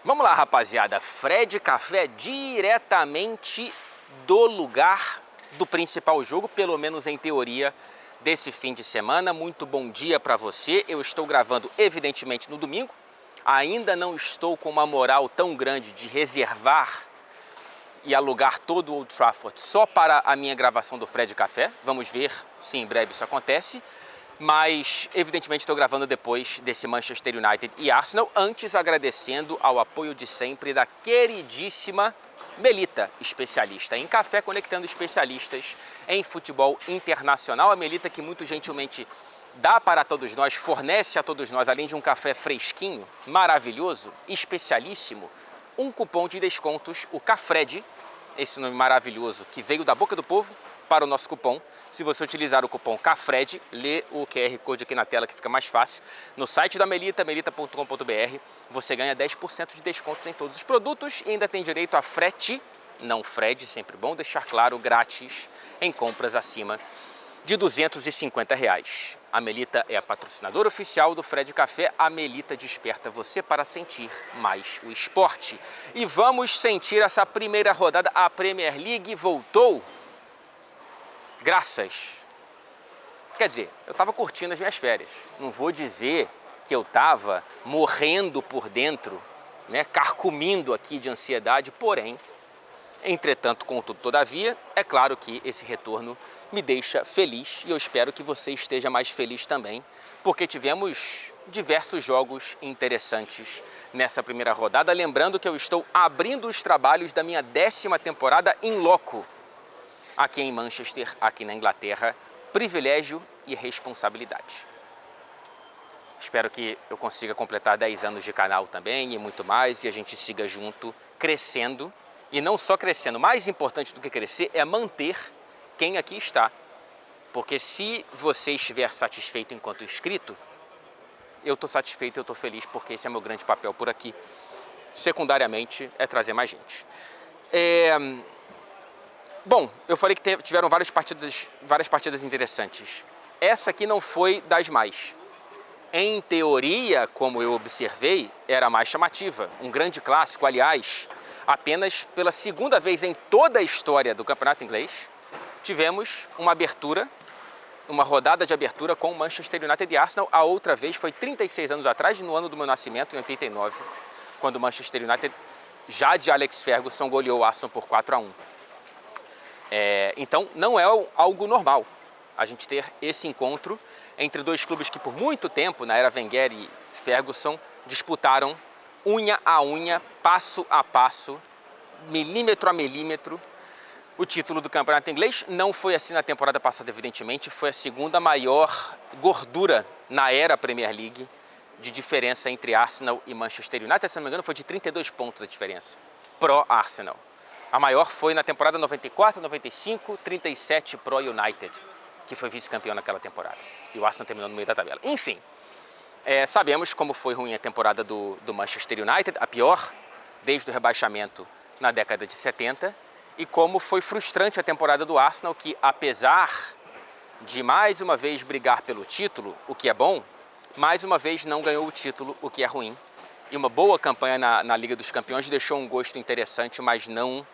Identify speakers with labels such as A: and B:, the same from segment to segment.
A: Vamos lá, rapaziada. Fred Café diretamente do lugar do principal jogo, pelo menos em teoria, desse fim de semana. Muito bom dia para você. Eu estou gravando, evidentemente, no domingo. Ainda não estou com uma moral tão grande de reservar e alugar todo o Old Trafford só para a minha gravação do Fred Café. Vamos ver se em breve isso acontece. Mas, evidentemente, estou gravando depois desse Manchester United e Arsenal, antes agradecendo ao apoio de sempre da queridíssima Melita, especialista em café, conectando especialistas em futebol internacional. A Melita que muito gentilmente dá para todos nós, fornece a todos nós, além de um café fresquinho, maravilhoso, especialíssimo, um cupom de descontos, o CAFRED, esse nome maravilhoso que veio da boca do povo, para o nosso cupom. Se você utilizar o cupom CAFRED, lê o QR Code aqui na tela que fica mais fácil. No site da Melita, melita.com.br, você ganha 10% de descontos em todos os produtos e ainda tem direito a frete, não Fred, sempre bom deixar claro, grátis em compras acima de R$250. A Melita é a patrocinadora oficial do Fred Café. A Melita desperta você para sentir mais o esporte. E vamos sentir essa primeira rodada. A Premier League voltou. Graças. Quer dizer, eu estava curtindo as minhas férias. Não vou dizer que eu estava morrendo por dentro, né, carcomindo aqui de ansiedade, porém, entretanto, contudo, todavia, é claro que esse retorno me deixa feliz e eu espero que você esteja mais feliz também, porque tivemos diversos jogos interessantes nessa primeira rodada. Lembrando que eu estou abrindo os trabalhos da minha 10ª temporada in loco, aqui em Manchester, aqui na Inglaterra. Privilégio e responsabilidade. Espero que eu consiga completar 10 anos de canal também e muito mais, e a gente siga junto, crescendo. E não só crescendo, mais importante do que crescer é manter quem aqui está. Porque se você estiver satisfeito enquanto inscrito, eu estou satisfeito, eu estou feliz, porque esse é meu grande papel por aqui. Secundariamente, é trazer mais gente. Bom, eu falei que tiveram várias partidas interessantes. Essa aqui não foi das mais. Em teoria, como eu observei, era a mais chamativa. Um grande clássico, aliás, apenas pela segunda vez em toda a história do campeonato inglês, tivemos uma abertura, uma rodada de abertura com Manchester United e Arsenal. A outra vez foi 36 anos atrás, no ano do meu nascimento, em 89, quando o Manchester United, já de Alex Ferguson, goleou o Arsenal por 4-1. Então, não é algo normal a gente ter esse encontro entre dois clubes que por muito tempo, na era Wenger e Ferguson, disputaram unha a unha, passo a passo, milímetro a milímetro, o título do campeonato inglês. Não foi assim na temporada passada, evidentemente, foi a segunda maior gordura na era Premier League de diferença entre Arsenal e Manchester United. Se não me engano, foi de 32 pontos a diferença, pró-Arsenal. A maior foi na temporada 94, 95, 37 pro United, que foi vice-campeão naquela temporada. E o Arsenal terminou no meio da tabela. Enfim, sabemos como foi ruim a temporada do Manchester United, a pior desde o rebaixamento na década de 70, e como foi frustrante a temporada do Arsenal, que apesar de mais uma vez brigar pelo título, o que é bom, mais uma vez não ganhou o título, o que é ruim. E uma boa campanha na Liga dos Campeões deixou um gosto interessante, mas não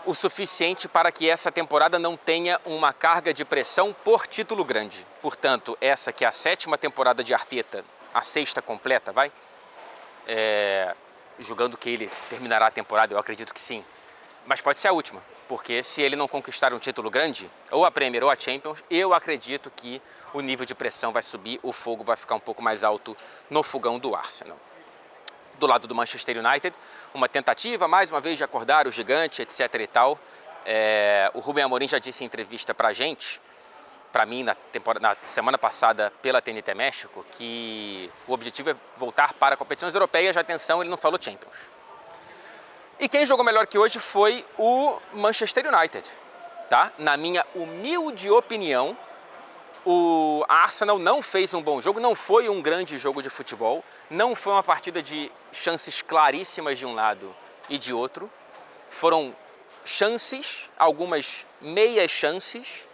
A: o suficiente para que essa temporada não tenha uma carga de pressão por título grande. Portanto, essa que é a 7ª temporada de Arteta, a 6ª completa, vai? Julgando que ele terminará a temporada, eu acredito que sim. Mas pode ser a última, porque se ele não conquistar um título grande, ou a Premier ou a Champions, eu acredito que o nível de pressão vai subir, o fogo vai ficar um pouco mais alto no fogão do Arsenal. Do lado do Manchester United, uma tentativa, mais uma vez, de acordar o gigante, etc e tal. O Rubem Amorim já disse em entrevista pra gente, pra mim, na semana passada, pela TNT México, que o objetivo é voltar para competições europeias. Atenção, ele não falou Champions. E quem jogou melhor que hoje foi o Manchester United, tá? Na minha humilde opinião, o Arsenal não fez um bom jogo, não foi um grande jogo de futebol, não foi uma partida de chances claríssimas de um lado e de outro. Foram chances, algumas meias chances,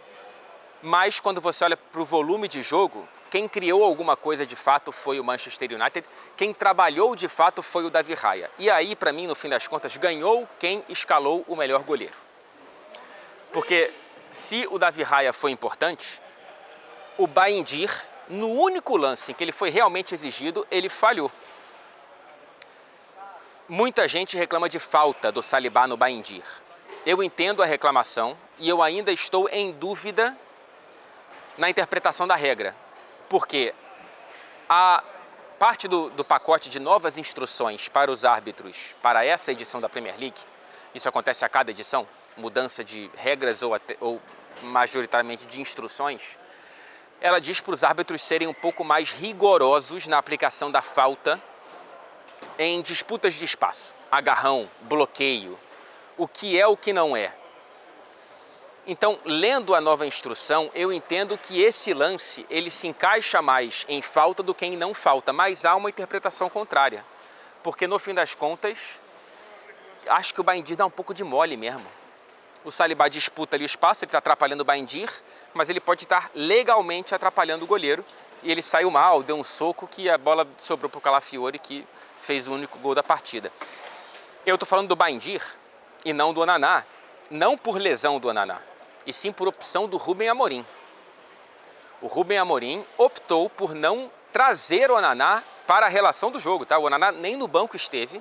A: mas quando você olha para o volume de jogo, quem criou alguma coisa de fato foi o Manchester United, quem trabalhou de fato foi o Davi Raya. E aí, para mim, no fim das contas, ganhou quem escalou o melhor goleiro. Porque se o Davi Raya foi importante, o Baindir, no único lance em que ele foi realmente exigido, ele falhou. Muita gente reclama de falta do Saliba no Baindir. Eu entendo a reclamação e eu ainda estou em dúvida na interpretação da regra. Porque a parte do pacote de novas instruções para os árbitros para essa edição da Premier League, isso acontece a cada edição, mudança de regras ou majoritariamente de instruções, ela diz para os árbitros serem um pouco mais rigorosos na aplicação da falta em disputas de espaço, agarrão, bloqueio, o que é o que não é. Então, lendo a nova instrução, eu entendo que esse lance, ele se encaixa mais em falta do que em não falta, mas há uma interpretação contrária. Porque, no fim das contas, acho que o Baindir dá um pouco de mole mesmo. O Saliba disputa ali o espaço, ele está atrapalhando o Baindir, mas ele pode estar legalmente atrapalhando o goleiro. E ele saiu mal, deu um soco que a bola sobrou para o Calafiori, que fez o único gol da partida. Eu estou falando do Baindir e não do Onaná, não por lesão do Onaná, e sim por opção do Rubem Amorim. O Rubem Amorim optou por não trazer o Onaná para a relação do jogo, tá? O Onaná nem no banco esteve,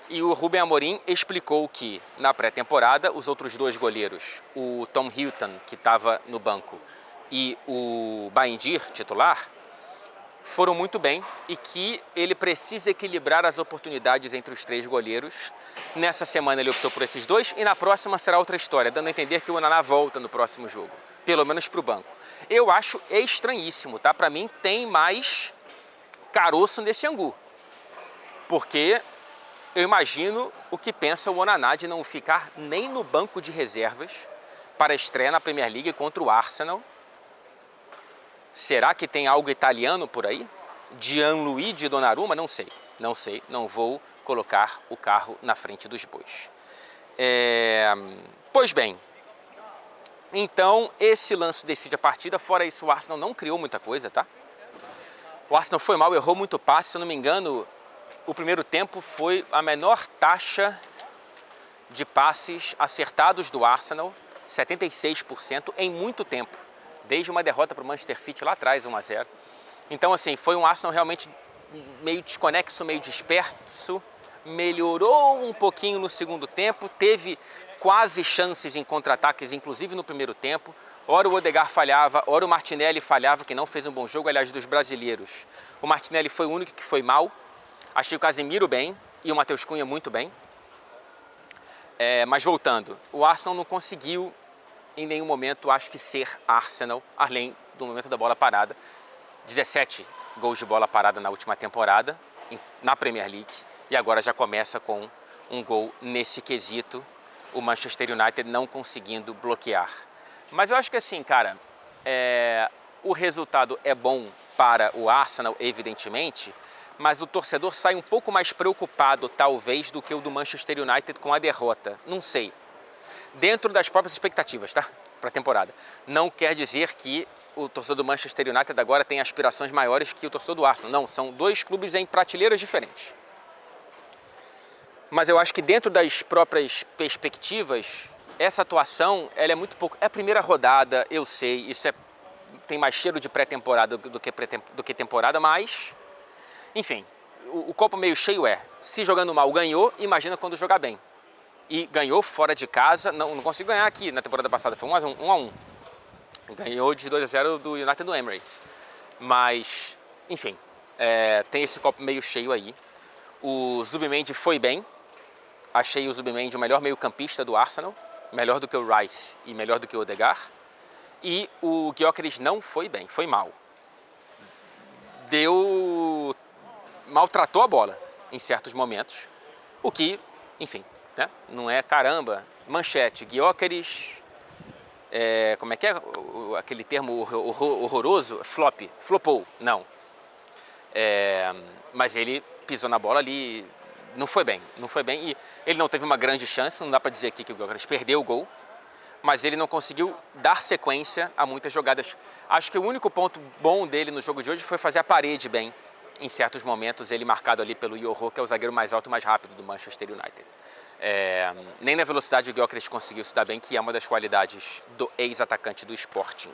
A: e o Rubem Amorim explicou que na pré-temporada os outros dois goleiros, o Tom Hilton, que estava no banco, e o Baindir, titular, foram muito bem e que ele precisa equilibrar as oportunidades entre os três goleiros. Nessa semana ele optou por esses dois e na próxima será outra história, dando a entender que o Onaná volta no próximo jogo, pelo menos para o banco. Eu acho estranhíssimo, tá? Para mim tem mais caroço nesse angu, porque eu imagino o que pensa o Onaná de não ficar nem no banco de reservas para a estreia na Premier League contra o Arsenal. Será que tem algo italiano por aí? Gianluigi Donnarumma? Não sei, não vou colocar o carro na frente dos bois. Pois bem, então esse lance decide a partida, fora isso o Arsenal não criou muita coisa, tá? O Arsenal foi mal, errou muito passe, se eu não me engano, o primeiro tempo foi a menor taxa de passes acertados do Arsenal, 76% em muito tempo. Desde uma derrota para o Manchester City lá atrás, 1-0. Então, assim, foi um Arsenal realmente meio desconexo, meio disperso, melhorou um pouquinho no segundo tempo, teve quase chances em contra-ataques, inclusive no primeiro tempo. Ora o Odegaard falhava, ora o Martinelli falhava, que não fez um bom jogo, aliás, dos brasileiros. O Martinelli foi o único que foi mal, achei o Casemiro bem e o Matheus Cunha muito bem. Mas voltando, o Arsenal não conseguiu em nenhum momento, acho que ser Arsenal, além do momento da bola parada. 17 gols de bola parada na última temporada, na Premier League, e agora já começa com um gol nesse quesito, o Manchester United não conseguindo bloquear. Mas eu acho que assim, cara, o resultado é bom para o Arsenal, evidentemente, mas o torcedor sai um pouco mais preocupado, talvez, do que o do Manchester United com a derrota. Não sei. Dentro das próprias expectativas, tá? Para a temporada. Não quer dizer que o torcedor do Manchester United agora tem aspirações maiores que o torcedor do Arsenal. Não, são dois clubes em prateleiras diferentes. Mas eu acho que dentro das próprias perspectivas, essa atuação, ela é muito pouco... É a primeira rodada, eu sei, isso tem mais cheiro de pré-temporada do que temporada, mas... Enfim, o copo meio cheio se jogando mal ganhou, imagina quando jogar bem. E ganhou fora de casa, não conseguiu ganhar aqui na temporada passada, foi 1-1. Ganhou de 2-0 do United no Emirates. Mas, enfim, tem esse copo meio cheio aí. O Zubimendi foi bem, achei o Zubimendi o melhor meio-campista do Arsenal, melhor do que o Rice e melhor do que o Odegaard. E o Gyökeres não foi bem, foi mal. Maltratou a bola em certos momentos, o que, enfim... Não é caramba, manchete, Gyökeres, como é que é aquele termo horroroso? Flopou, não. Mas ele pisou na bola ali, não foi bem. E ele não teve uma grande chance, não dá para dizer aqui que o Gyökeres perdeu o gol, mas ele não conseguiu dar sequência a muitas jogadas. Acho que o único ponto bom dele no jogo de hoje foi fazer a parede bem, em certos momentos, ele marcado ali pelo Yoho, que é o zagueiro mais alto e mais rápido do Manchester United. Nem na velocidade o Gyökeres conseguiu se dar bem, que é uma das qualidades do ex-atacante do Sporting.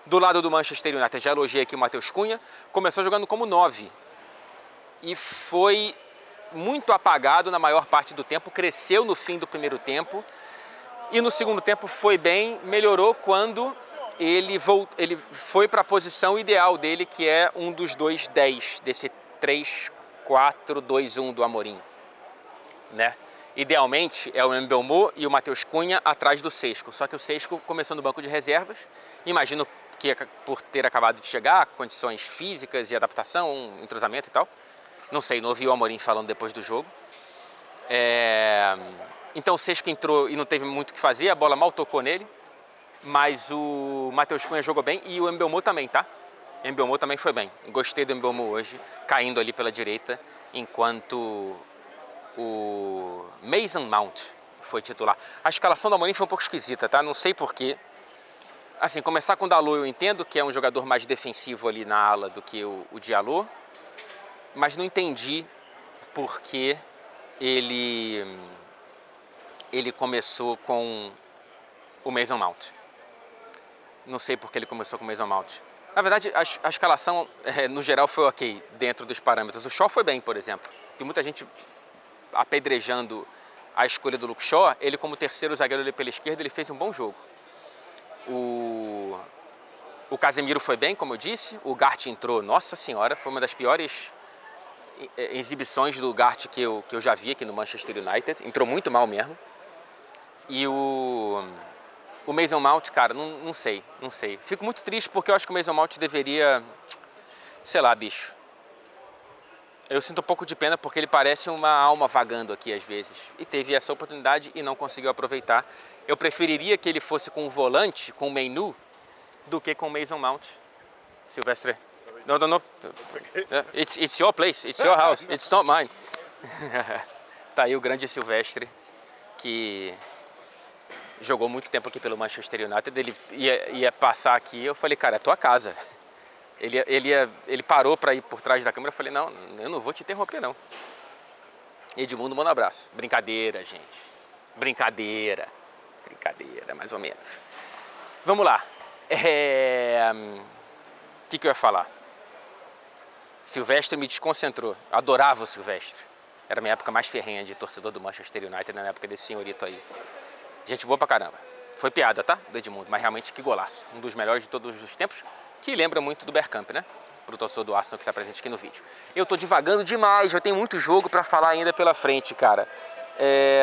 A: Do lado do Manchester United, já elogiei aqui o Matheus Cunha, começou jogando como 9 e foi muito apagado na maior parte do tempo, cresceu no fim do primeiro tempo e no segundo tempo foi bem, melhorou quando ele foi para a posição ideal dele, que é um dos 2-10, desse 3-4-2-1 do Amorim, né? Idealmente é o Mbeumo e o Matheus Cunha atrás do Sesco, só que o Sesco começou no banco de reservas, imagino que por ter acabado de chegar, condições físicas e adaptação, entrosamento e tal, não sei, não ouvi o Amorim falando depois do jogo. Então o Sesco entrou e não teve muito o que fazer, a bola mal tocou nele, mas o Matheus Cunha jogou bem e o Mbeumo também, tá? O Mbeumo também foi bem, gostei do Mbeumo hoje, caindo ali pela direita, enquanto o Mason Mount foi titular. A escalação do Amorim foi um pouco esquisita, tá? Não sei porquê. Assim, começar com o Dalot eu entendo que é um jogador mais defensivo ali na ala do que o Diallo, mas não entendi por que ele começou com o Mason Mount. Não sei por que ele começou com o Mason Mount. Na verdade, a escalação, no geral, foi ok, dentro dos parâmetros. O Shaw foi bem, por exemplo. Tem muita gente apedrejando a escolha do Luke Shaw. Ele, como terceiro zagueiro ali pela esquerda, ele fez um bom jogo. O Casemiro foi bem, como eu disse. O Gart entrou, nossa senhora, foi uma das piores exibições do Gart que eu já vi aqui no Manchester United. Entrou muito mal mesmo. E o Mason Mount, cara, não sei. Fico muito triste porque eu acho que o Mason Mount deveria, sei lá, bicho. Eu sinto um pouco de pena porque ele parece uma alma vagando aqui às vezes. E teve essa oportunidade e não conseguiu aproveitar. Eu preferiria que ele fosse com um volante, com um menu, do que com o Mason Mount. Silvestre. No. It's your place, it's your house, it's not mine. Tá aí o grande Silvestre, que jogou muito tempo aqui pelo Manchester United. Ele ia passar aqui, eu falei, cara, é tua casa. Ele parou para ir por trás da câmera, eu falei, não, eu não vou te interromper, não. Edmundo, manda um abraço. Brincadeira, gente. Brincadeira, mais ou menos. Vamos lá. O que eu ia falar? Silvestre me desconcentrou. Adorava o Silvestre. Era a minha época mais ferrenha de torcedor do Manchester United, na época desse senhorito aí. Gente boa pra caramba. Foi piada, tá? Do Edmundo, mas realmente que golaço. Um dos melhores de todos os tempos, que lembra muito do Bergkamp, né? Pro torcedor do Arsenal que tá presente aqui no vídeo. Eu tô divagando demais, eu tenho muito jogo pra falar ainda pela frente, cara.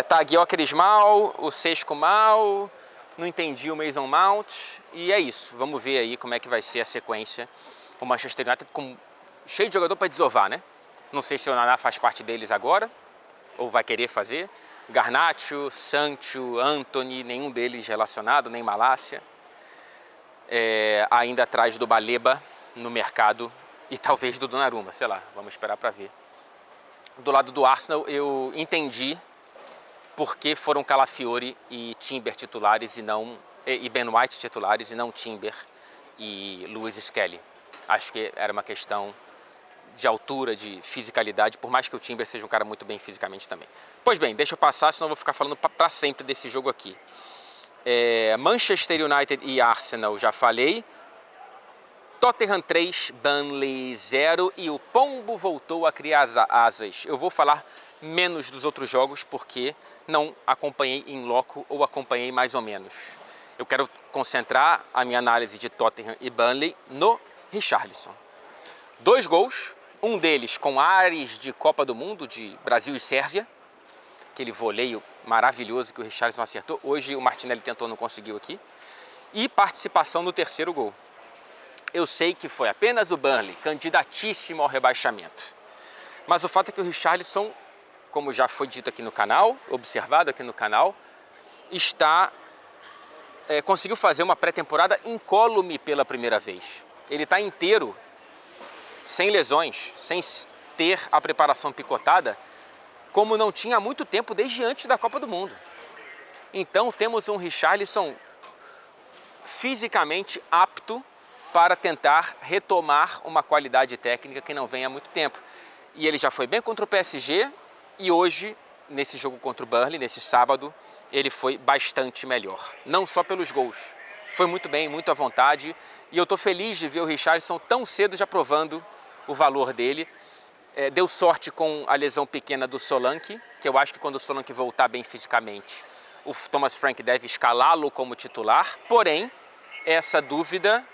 A: Tá, Gyökeres mal, o Sesco mal, não entendi o Mason Mount, e é isso. Vamos ver aí como é que vai ser a sequência. O Manchester United cheio de jogador para desovar, né? Não sei se o Naná faz parte deles agora, ou vai querer fazer. Garnacho, Sancho, Antony, nenhum deles relacionado, nem Malásia. Ainda atrás do Baleba no mercado e talvez do Donnarumma, sei lá, vamos esperar para ver. Do lado do Arsenal eu entendi por que foram Calafiori e Timber titulares e Ben White titulares e não Timber e Lewis Skelly. Acho que era uma questão de altura, de fisicalidade, por mais que o Timber seja um cara muito bem fisicamente também. Pois bem, deixa eu passar, senão eu vou ficar falando para sempre desse jogo aqui. Manchester United e Arsenal, já falei. Tottenham 3, Burnley 0 e o Pombo voltou a criar asas. Eu vou falar menos dos outros jogos porque não acompanhei em loco ou acompanhei mais ou menos. Eu quero concentrar a minha análise de Tottenham e Burnley no Richarlison. 2 gols, um deles com ares de Copa do Mundo, de Brasil e Sérvia, aquele voleio maravilhoso que o Richarlison acertou. Hoje o Martinelli tentou, não conseguiu aqui. E participação no terceiro gol. Eu sei que foi apenas o Burnley, candidatíssimo ao rebaixamento. Mas o fato é que o Richarlison, como já foi dito aqui no canal, observado aqui no canal, conseguiu fazer uma pré-temporada incólume pela primeira vez. Ele está inteiro, sem lesões, sem ter a preparação picotada, como não tinha há muito tempo, desde antes da Copa do Mundo. Então temos um Richarlison fisicamente apto para tentar retomar uma qualidade técnica que não vem há muito tempo. E ele já foi bem contra o PSG e hoje, nesse jogo contra o Burnley, nesse sábado, ele foi bastante melhor. Não só pelos gols, foi muito bem, muito à vontade. E eu estou feliz de ver o Richarlison tão cedo já provando o valor dele. Deu sorte com a lesão pequena do Solanke, que eu acho que quando o Solanke voltar bem fisicamente, o Thomas Frank deve escalá-lo como titular. Porém, essa dúvida,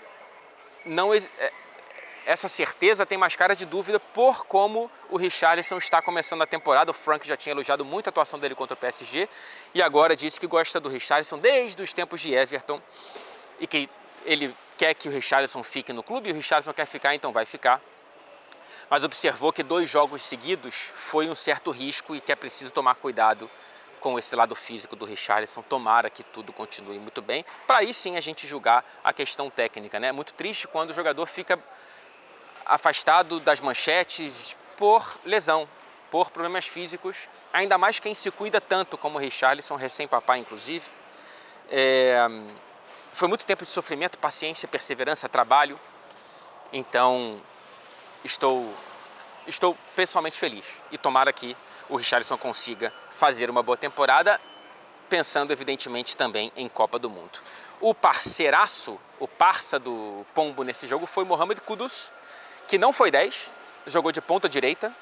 A: essa certeza tem mais cara de dúvida por como o Richarlison está começando a temporada. O Frank já tinha elogiado muito a atuação dele contra o PSG e agora disse que gosta do Richarlison desde os tempos de Everton e que ele quer que o Richarlison fique no clube e o Richarlison quer ficar, então vai ficar. Mas observou que 2 jogos seguidos foi um certo risco e que é preciso tomar cuidado com esse lado físico do Richarlison. Tomara que tudo continue muito bem, para aí sim a gente julgar a questão técnica, né? É muito triste quando o jogador fica afastado das manchetes por lesão, por problemas físicos, ainda mais quem se cuida tanto como o Richarlison, recém-papai inclusive. Foi muito tempo de sofrimento, paciência, perseverança, trabalho, então estou pessoalmente feliz e tomara que o Richarlison consiga fazer uma boa temporada, pensando evidentemente também em Copa do Mundo. O parceiraço, o parça do Pombo nesse jogo foi Mohamed Kudus, que não foi 10, jogou de ponta direita.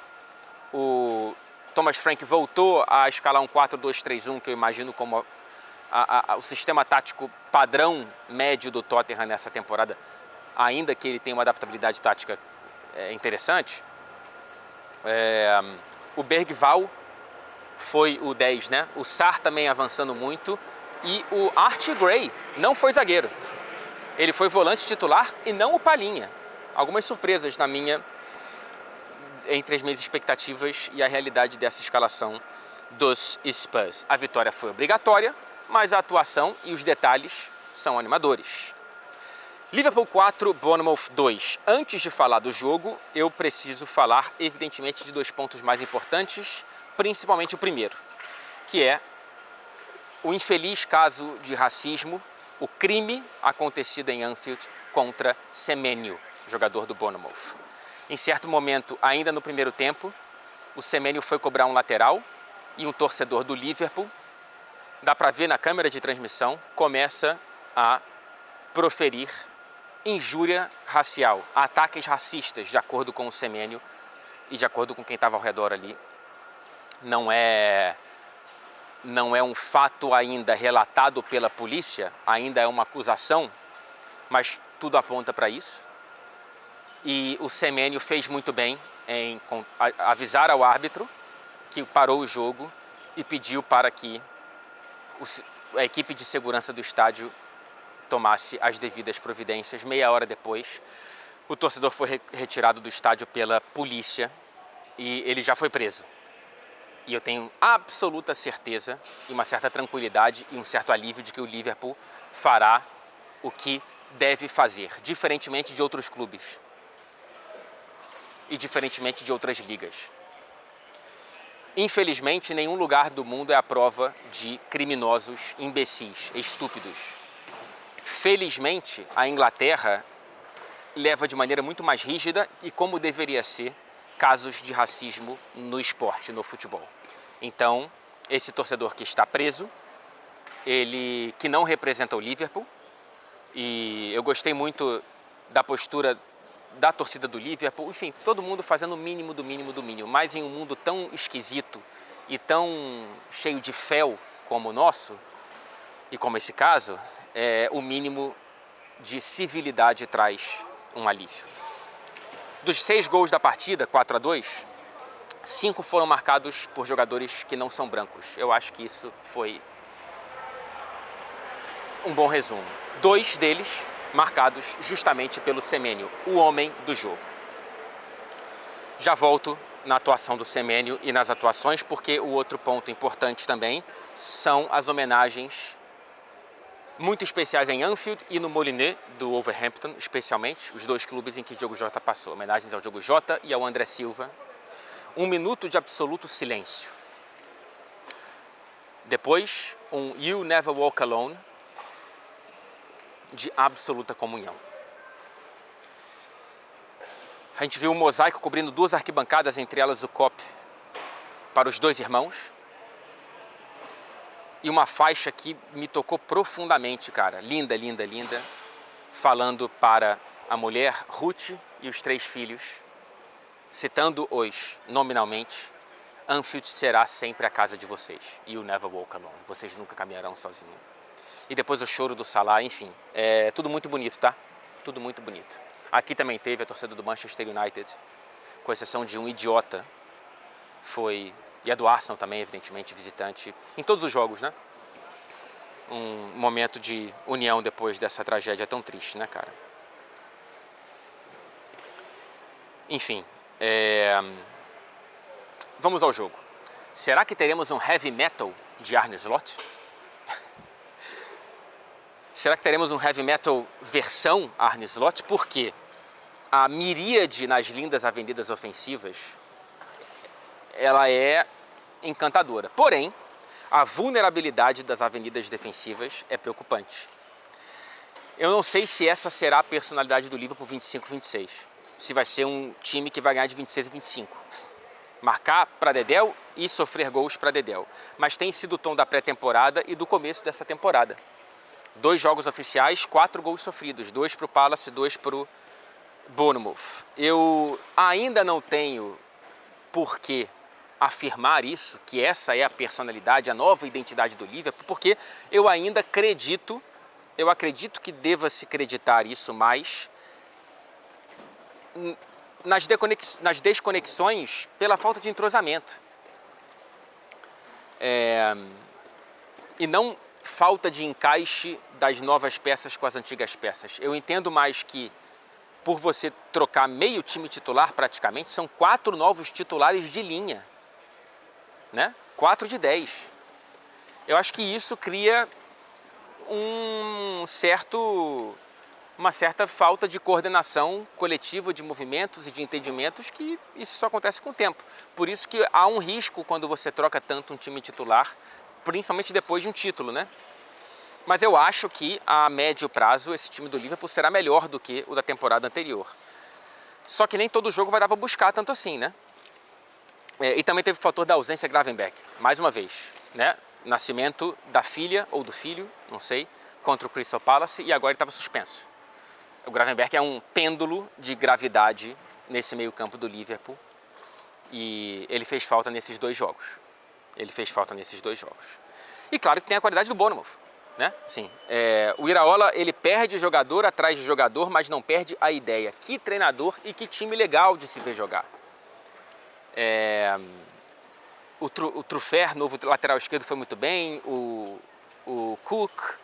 A: O Thomas Frank voltou a escalar um 4-2-3-1, que eu imagino como o sistema tático padrão médio do Tottenham nessa temporada, ainda que ele tenha uma adaptabilidade tática interessante. O Bergvall foi o 10, né? O Sarr também avançando muito e o Archie Gray não foi zagueiro. Ele foi volante titular e não o Palhinha. Algumas surpresas entre as minhas expectativas e a realidade dessa escalação dos Spurs. A vitória foi obrigatória, mas a atuação e os detalhes são animadores. Liverpool 4, Bournemouth 2. Antes de falar do jogo, eu preciso falar, evidentemente, de 2 pontos mais importantes, principalmente o primeiro, que é o infeliz caso de racismo, o crime acontecido em Anfield contra Semenyo, jogador do Bournemouth. Em certo momento, ainda no primeiro tempo, o Semenyo foi cobrar um lateral e um torcedor do Liverpool, dá para ver na câmera de transmissão, começa a proferir injúria racial, ataques racistas, de acordo com o Semenyo e de acordo com quem estava ao redor ali. Não é um fato ainda relatado pela polícia, ainda é uma acusação, mas tudo aponta para isso. E o Semenyo fez muito bem em avisar ao árbitro que parou o jogo e pediu para que a equipe de segurança do estádio tomasse as devidas providências. Meia hora depois, o torcedor foi retirado do estádio pela polícia e ele já foi preso. E eu tenho absoluta certeza e uma certa tranquilidade e um certo alívio de que o Liverpool fará o que deve fazer, diferentemente de outros clubes e diferentemente de outras ligas. Infelizmente, nenhum lugar do mundo é a prova de criminosos imbecis, estúpidos. Felizmente, a Inglaterra leva de maneira muito mais rígida e como deveria ser casos de racismo no esporte, no futebol. Então, esse torcedor que está preso, ele que não representa o Liverpool, e eu gostei muito da postura da torcida do Liverpool, enfim, todo mundo fazendo o mínimo do mínimo do mínimo, mas em um mundo tão esquisito e tão cheio de fel como o nosso, e como esse caso, o mínimo de civilidade traz um alívio. Dos 6 gols da partida, 4-2, 5 foram marcados por jogadores que não são brancos. Eu acho que isso foi um bom resumo. 2 deles marcados justamente pelo Semenyo, o homem do jogo. Já volto na atuação do Semenyo e nas atuações, porque o outro ponto importante também são as homenagens muito especiais em Anfield e no Molineux, do Wolverhampton, especialmente, os 2 clubes em que o Diogo Jota passou. Homenagens ao Diogo Jota e ao André Silva. 1 minuto de absoluto silêncio. Depois, um You Never Walk Alone, de absoluta comunhão. A gente viu um mosaico cobrindo 2 arquibancadas, entre elas o Kop para os 2 irmãos. E uma faixa que me tocou profundamente, cara. Linda, linda, linda. Falando para a mulher, Ruth, e os 3 filhos, citando-os nominalmente: Anfield será sempre a casa de vocês. You never walk alone. Vocês nunca caminharão sozinhos. E depois o choro do Salah, enfim. É tudo muito bonito, tá? Tudo muito bonito. Aqui também teve a torcida do Manchester United, com exceção de um idiota. E a do Arsenal também, evidentemente, visitante. Em todos os jogos, né? Um momento de união depois dessa tragédia tão triste, né, cara? Enfim, vamos ao jogo. Será que teremos um heavy metal de Arne Slot? Será que teremos um heavy metal versão Arne Slot? Por quê? A miríade nas lindas avenidas ofensivas, ela é encantadora. Porém, a vulnerabilidade das avenidas defensivas é preocupante. Eu não sei se essa será a personalidade do Liverpool 25-26. Se vai ser um time que vai ganhar de 26-25. Marcar para Dedéu e sofrer gols para Dedéu. Mas tem sido o tom da pré-temporada e do começo dessa temporada. 2 jogos oficiais, 4 gols sofridos. 2 para o Palace, 2 para o Bournemouth. Eu ainda não tenho por que afirmar isso, que essa é a personalidade, a nova identidade do Liverpool, porque eu ainda acredito que deva-se acreditar isso mais nas desconexões pela falta de entrosamento. E não falta de encaixe das novas peças com as antigas peças. Eu entendo mais que, por você trocar meio time titular praticamente, são 4 novos titulares de linha, né? 4 de 10. Eu acho que isso cria uma certa falta de coordenação coletiva de movimentos e de entendimentos, que isso só acontece com o tempo. Por isso que há um risco quando você troca tanto um time titular, principalmente depois de um título, né? Mas eu acho que a médio prazo esse time do Liverpool será melhor do que o da temporada anterior. Só que nem todo jogo vai dar para buscar tanto assim, né? E também teve o fator da ausência Gravenberch, mais uma vez, né? Nascimento da filha ou do filho, não sei, contra o Crystal Palace, e agora ele estava suspenso. O Gravenberch é um pêndulo de gravidade nesse meio campo do Liverpool, e ele fez falta nesses 2 jogos. E claro que tem a qualidade do Bournemouth, né? Assim, o Iraola, ele perde jogador atrás de jogador, mas não perde a ideia. Que treinador e que time legal de se ver jogar. O Truffert, novo lateral esquerdo, foi muito bem. O Cook,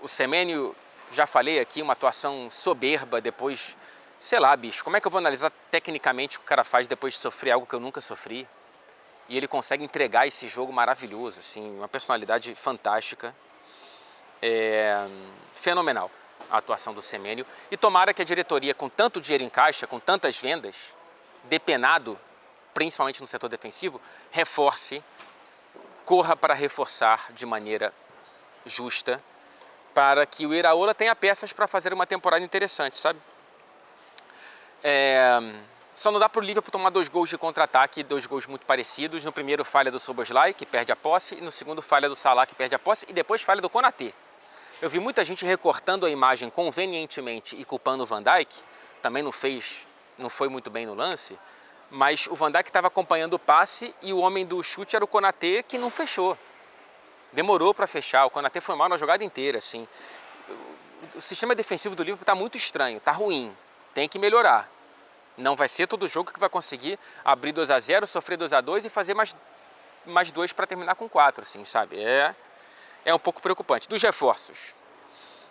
A: o Semenyo, já falei aqui, uma atuação soberba depois. Sei lá, bicho, como é que eu vou analisar tecnicamente o que o cara faz depois de sofrer algo que eu nunca sofri? E ele consegue entregar esse jogo maravilhoso, assim, uma personalidade fantástica. Fenomenal a atuação do Semenyo. E tomara que a diretoria, com tanto dinheiro em caixa, com tantas vendas, depenado, principalmente no setor defensivo, corra para reforçar de maneira justa, para que o Iraola tenha peças para fazer uma temporada interessante, sabe? Só não dá para o Liverpool tomar 2 gols de contra-ataque, 2 gols muito parecidos. No primeiro, falha do Szoboszlai, que perde a posse, e no segundo, falha do Salah, que perde a posse, e depois falha do Konaté. Eu vi muita gente recortando a imagem convenientemente e culpando o Van Dijk, também não foi muito bem no lance, mas o Van Dijk estava acompanhando o passe e o homem do chute era o Konaté, que não fechou. Demorou para fechar, o Konaté foi mal na jogada inteira, assim. O sistema defensivo do Liverpool está muito estranho, está ruim, tem que melhorar. Não vai ser todo jogo que vai conseguir abrir 2-0, sofrer 2-2 e fazer mais 2 para terminar com 4, assim, sabe? É um pouco preocupante. Dos reforços,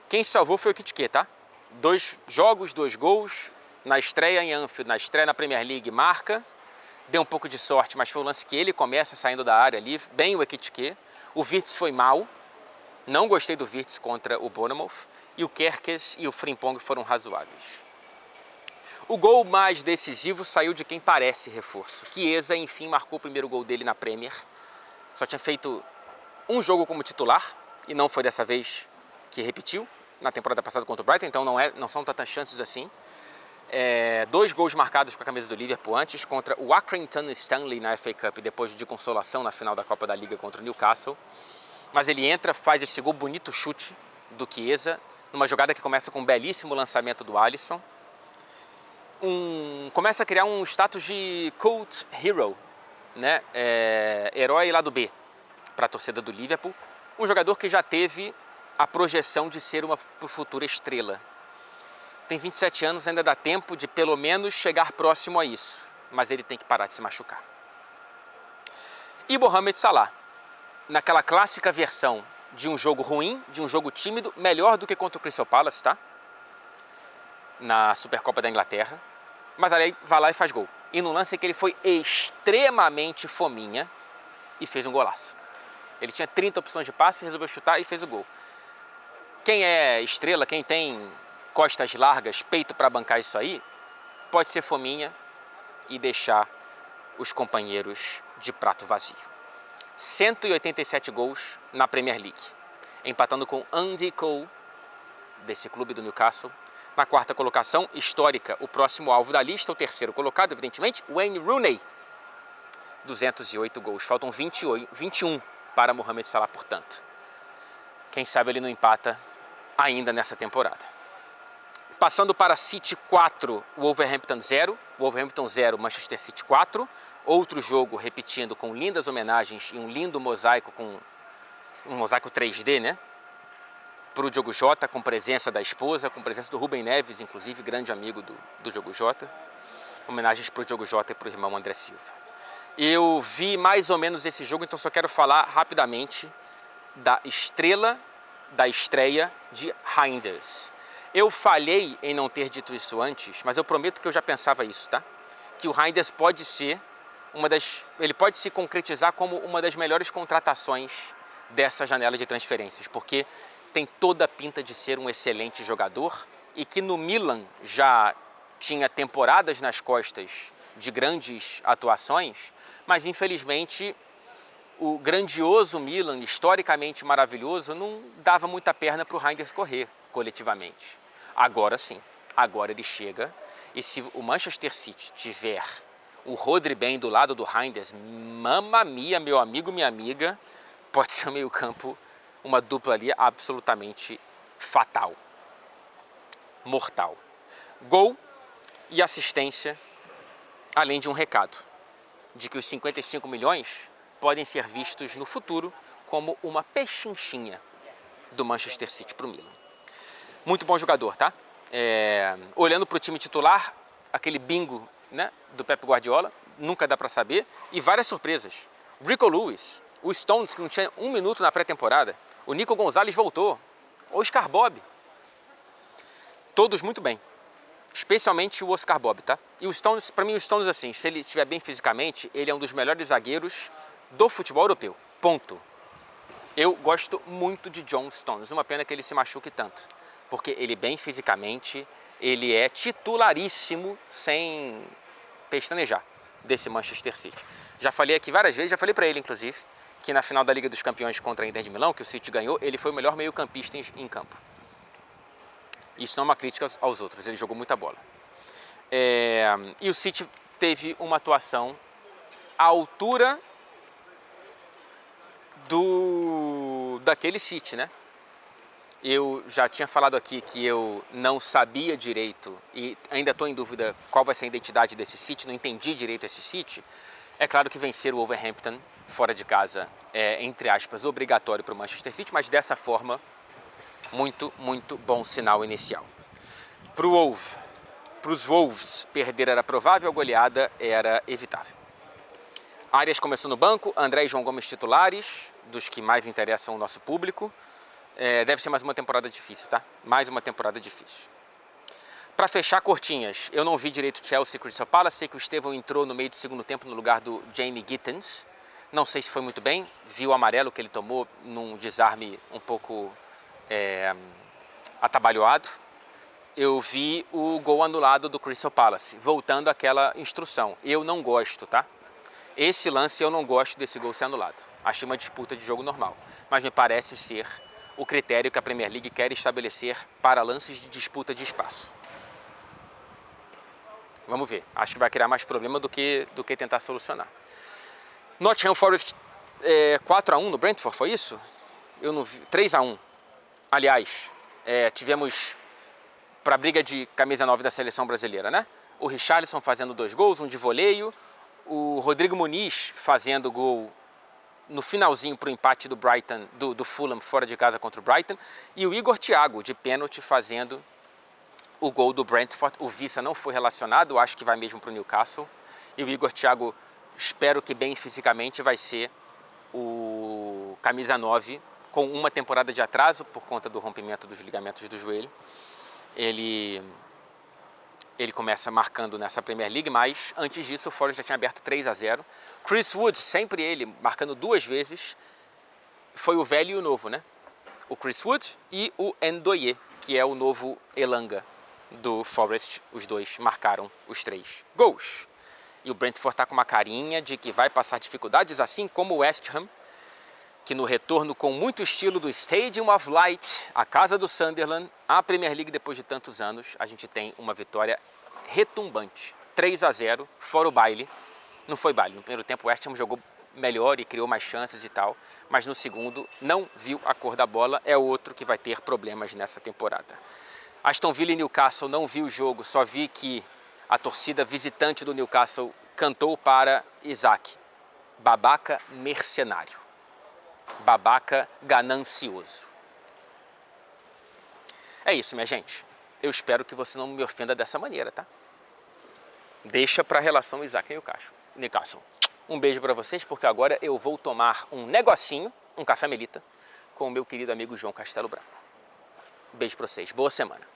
A: quem salvou foi o Ekitike, tá? 2 jogos, 2 gols, na estreia em Anfield, na estreia na Premier League, marca, deu um pouco de sorte, mas foi o lance que ele começa saindo da área ali, bem o Ekitike. O Wirtz foi mal, não gostei do Wirtz contra o Bournemouth, e o Kerkez e o Frimpong foram razoáveis. O gol mais decisivo saiu de quem parece reforço. Chiesa, enfim, marcou o primeiro gol dele na Premier. Só tinha feito um jogo como titular, e não foi dessa vez que repetiu. na temporada passada contra o Brighton, então não são tantas chances assim. 2 gols marcados com a camisa do Liverpool antes, contra o Accrington Stanley na FA Cup, depois de consolação na final da Copa da Liga contra o Newcastle. Mas ele entra, faz esse gol, bonito chute do Chiesa, numa jogada que começa com um belíssimo lançamento do Alisson. Começa a criar um status de cult hero, né? Herói lado B para a torcida do Liverpool. Um jogador que já teve a projeção de ser uma futura estrela. Tem 27 anos, ainda dá tempo de pelo menos chegar próximo a isso, mas ele tem que parar de se machucar. E Mohamed Salah, naquela clássica versão de um jogo ruim, de um jogo tímido, melhor do que contra o Crystal Palace, tá? Na Supercopa da Inglaterra, mas aí vai lá e faz gol. E no lance que ele foi extremamente fominha e fez um golaço. Ele tinha 30 opções de passe, resolveu chutar e fez o gol. Quem é estrela, quem tem costas largas, peito para bancar isso aí, pode ser fominha e deixar os companheiros de prato vazio. 187 gols na Premier League, empatando com Andy Cole, desse clube do Newcastle. Na quarta colocação, histórica, o próximo alvo da lista, o terceiro colocado, evidentemente, Wayne Rooney. 208 gols, faltam 21 para Mohamed Salah, portanto. Quem sabe ele não empata ainda nessa temporada. Passando para City 4, Wolverhampton 0, Wolverhampton 0, Manchester City 4. Outro jogo repetindo com lindas homenagens e um lindo mosaico, com um mosaico 3D, né? Para o Diogo Jota, com presença da esposa, com presença do Rubem Neves, inclusive, grande amigo do Diogo Jota. Homenagens para o Diogo Jota e para o irmão André Silva. Eu vi mais ou menos esse jogo, então só quero falar rapidamente da estreia de Reinders. Eu falhei em não ter dito isso antes, mas eu prometo que eu já pensava isso, tá? Que o Reinders pode ser ele pode se concretizar como uma das melhores contratações dessa janela de transferências, porque tem toda a pinta de ser um excelente jogador e que no Milan já tinha temporadas nas costas de grandes atuações, mas infelizmente o grandioso Milan, historicamente maravilhoso, não dava muita perna para o Reinders correr coletivamente. Agora sim, agora ele chega, e se o Manchester City tiver o Rodri bem do lado do Reinders, mamma mia, meu amigo, minha amiga, pode ser um meio-campo, uma dupla ali absolutamente fatal, mortal. Gol e assistência, além de um recado de que os 55 milhões podem ser vistos no futuro como uma pechinchinha do Manchester City para o Milan. Muito bom jogador, tá? Olhando para o time titular, aquele bingo, né, do Pep Guardiola, nunca dá para saber, e várias surpresas. Rico Lewis, o Stones, que não tinha um minuto na pré-temporada, o Nico Gonzalez voltou, Oscar Bob, todos muito bem, especialmente o Oscar Bob, tá? E o Stones, para mim o Stones, assim, se ele estiver bem fisicamente, ele é um dos melhores zagueiros do futebol europeu, ponto. Eu gosto muito de John Stones, uma pena que ele se machuque tanto, porque ele bem fisicamente, ele é titularíssimo sem pestanejar desse Manchester City. Já falei aqui várias vezes, já falei para ele inclusive, que na final da Liga dos Campeões contra a Inter de Milão, que o City ganhou, ele foi o melhor meio-campista em campo. Isso não é uma crítica aos outros, ele jogou muita bola. E o City teve uma atuação à altura daquele City, né? Eu já tinha falado aqui que eu não sabia direito e ainda estou em dúvida qual vai ser a identidade desse City, não entendi direito esse City. É claro que vencer o Wolverhampton fora de casa é, entre aspas, obrigatório para o Manchester City, mas dessa forma, muito, muito bom sinal inicial. Para os Wolves, perder era provável, a goleada era evitável. Arias começou no banco, André e João Gomes titulares, dos que mais interessam ao nosso público. Deve ser mais uma temporada difícil, tá? Mais uma temporada difícil. Para fechar, cortinhas, eu não vi direito Chelsea e Crystal Palace, sei que o Estevão entrou no meio do segundo tempo no lugar do Jamie Gittens. Não sei se foi muito bem, vi o amarelo que ele tomou num desarme um pouco atabalhoado. Eu vi o gol anulado do Crystal Palace, voltando àquela instrução. Eu não gosto, tá? Esse lance eu não gosto desse gol ser anulado. Achei uma disputa de jogo normal, mas me parece ser o critério que a Premier League quer estabelecer para lances de disputa de espaço. Vamos ver. Acho que vai criar mais problema do que tentar solucionar. Nottingham Forest 4-1 no Brentford, foi isso? Eu não vi. 3-1. Aliás, tivemos para a briga de camisa 9 da seleção brasileira, né? O Richarlison fazendo 2 gols, um de voleio. O Rodrigo Muniz fazendo gol no finalzinho para o empate do Brighton, do Fulham fora de casa contra o Brighton. E o Igor Thiago, de pênalti, fazendo o gol do Brentford. O Vissa não foi relacionado, acho que vai mesmo para o Newcastle. E o Igor Thiago, espero que bem fisicamente, vai ser o camisa 9, com uma temporada de atraso por conta do rompimento dos ligamentos do joelho. Ele começa marcando nessa Premier League, mas antes disso o Forest já tinha aberto 3-0. Chris Wood, sempre ele, marcando 2 vezes, foi o velho e o novo, né? O Chris Wood e o Ndoye, que é o novo Elanga do Forest. Os dois marcaram os 3 gols. E o Brentford está com uma carinha de que vai passar dificuldades, assim como o West Ham, que no retorno com muito estilo do Stadium of Light, a casa do Sunderland, a Premier League depois de tantos anos, a gente tem uma vitória retumbante. 3-0, fora o baile. Não foi baile, no primeiro tempo o West Ham jogou melhor e criou mais chances e tal, mas no segundo não viu a cor da bola, é outro que vai ter problemas nessa temporada. Aston Villa e Newcastle, não vi o jogo, só vi que a torcida visitante do Newcastle cantou para Isaac, babaca mercenário. Babaca ganancioso. É isso, minha gente. Eu espero que você não me ofenda dessa maneira, tá? Deixa para a relação Isaac e Newcastle. Um beijo para vocês, porque agora eu vou tomar um negocinho, um café Melita, com o meu querido amigo João Castelo Branco. Beijo para vocês. Boa semana.